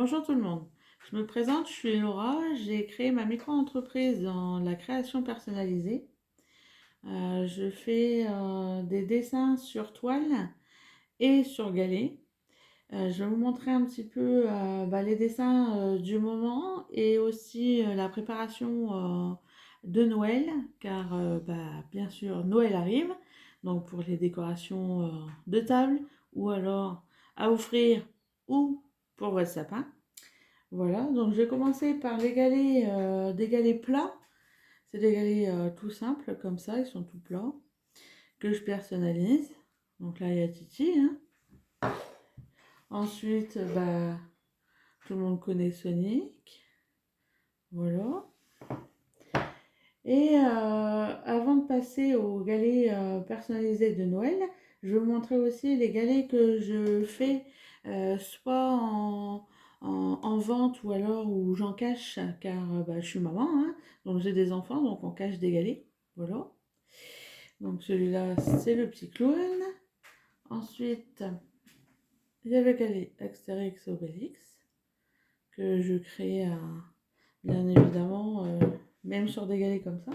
Bonjour tout le monde. Je me présente, je suis Laura. J'ai créé ma micro-entreprise dans la création personnalisée. Je fais des dessins sur toile et sur galet. Je vais vous montrer un petit peu les dessins du moment et aussi la préparation de Noël, car bien sûr Noël arrive, donc pour les décorations de table ou alors à offrir ou pour votre sapin. Voilà, donc je vais commencer par des galets plats. C'est des galets tout simples comme ça, ils sont tout plats, que je personnalise. Donc là, il y a Titi, hein. Ensuite, tout le monde connaît Sonic. Voilà. Et avant de passer aux galets personnalisés de Noël, je vais vous montrer aussi les galets que je fais soit en vente ou alors où j'en cache, car je suis maman, hein, donc j'ai des enfants, donc on cache des galets. Voilà. Donc celui-là, c'est le petit clown. Ensuite, il y a le galet Astérix Obélix que je crée bien évidemment, même sur des galets comme ça.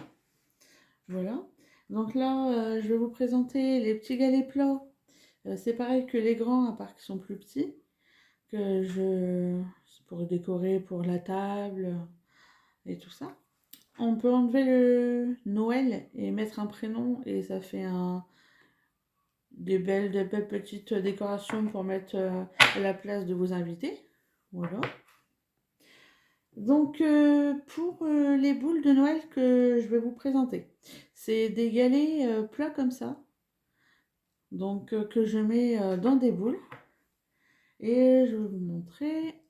Voilà. Donc là, je vais vous présenter les petits galets plats. C'est pareil que les grands, à part qu'ils sont plus petits. C'est pour décorer pour la table et tout ça. On peut enlever le Noël et mettre un prénom et ça fait des belles petites décorations pour mettre à la place de vos invités. Voilà. Donc pour les boules de Noël que je vais vous présenter, c'est des galets plats comme ça, donc que je mets dans des boules et je vais vous montrer.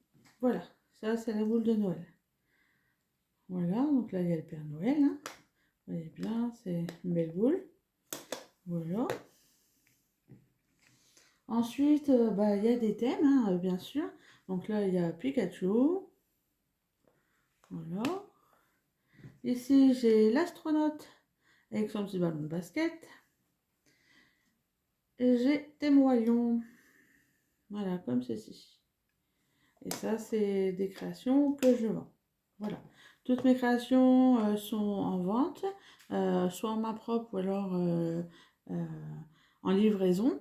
Voilà, ça c'est la boule de Noël. Voilà, donc là il y a le Père Noël, hein. Vous voyez bien, c'est une belle boule. Voilà. Ensuite, il y a des thèmes, hein, bien sûr. Donc là il y a Pikachu. Voilà. Ici j'ai l'astronaute avec son petit ballon de basket. Et j'ai des moellons. Voilà, comme ceci. Et ça, c'est des créations que je vends. Voilà. Toutes mes créations sont en vente, soit en main propre ou alors euh, en livraison.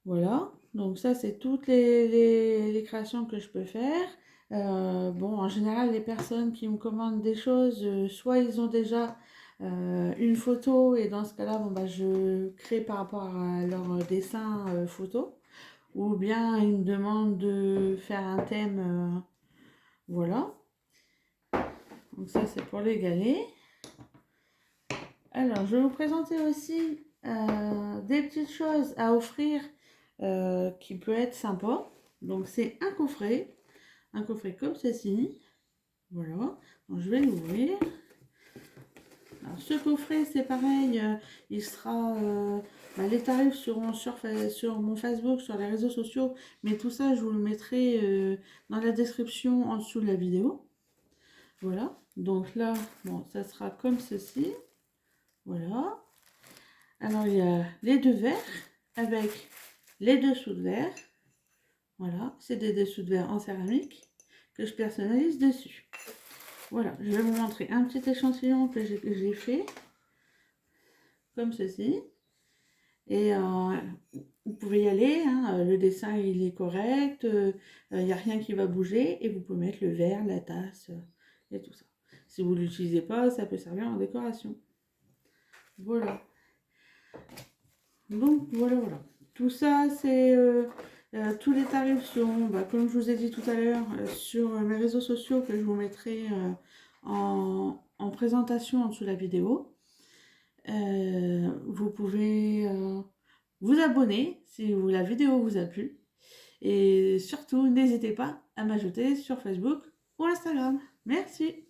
Voilà. Donc ça, c'est toutes les créations que je peux faire. En général, les personnes qui me commandent des choses, soit ils ont déjà une photo et dans ce cas-là, je crée par rapport à leur dessin photo. Ou bien ils me demandent de faire un thème, voilà. Donc ça c'est pour les galets. Alors je vais vous présenter aussi des petites choses à offrir qui peut être sympa. Donc c'est un coffret comme ceci. Voilà, donc je vais l'ouvrir. Alors ce coffret c'est pareil, il sera les tarifs seront sur mon Facebook, sur les réseaux sociaux, mais tout ça je vous le mettrai dans la description en dessous de la vidéo. Voilà, donc là, ça sera comme ceci. Voilà. Alors il y a les deux verres avec les dessous de verre. Voilà, c'est des dessous de verre en céramique que je personnalise dessus. Voilà, je vais vous montrer un petit échantillon que j'ai fait, comme ceci. Et vous pouvez y aller, hein, le dessin il est correct, il n'y a rien qui va bouger et vous pouvez mettre le verre, la tasse et tout ça. Si vous ne l'utilisez pas, ça peut servir en décoration. Voilà. Donc voilà. Tout ça, c'est tous les tarifs seront, comme je vous ai dit tout à l'heure, sur mes réseaux sociaux que je vous mettrai en présentation en dessous de la vidéo. Vous pouvez vous abonner si la vidéo vous a plu. Et surtout, n'hésitez pas à m'ajouter sur Facebook ou Instagram. Merci.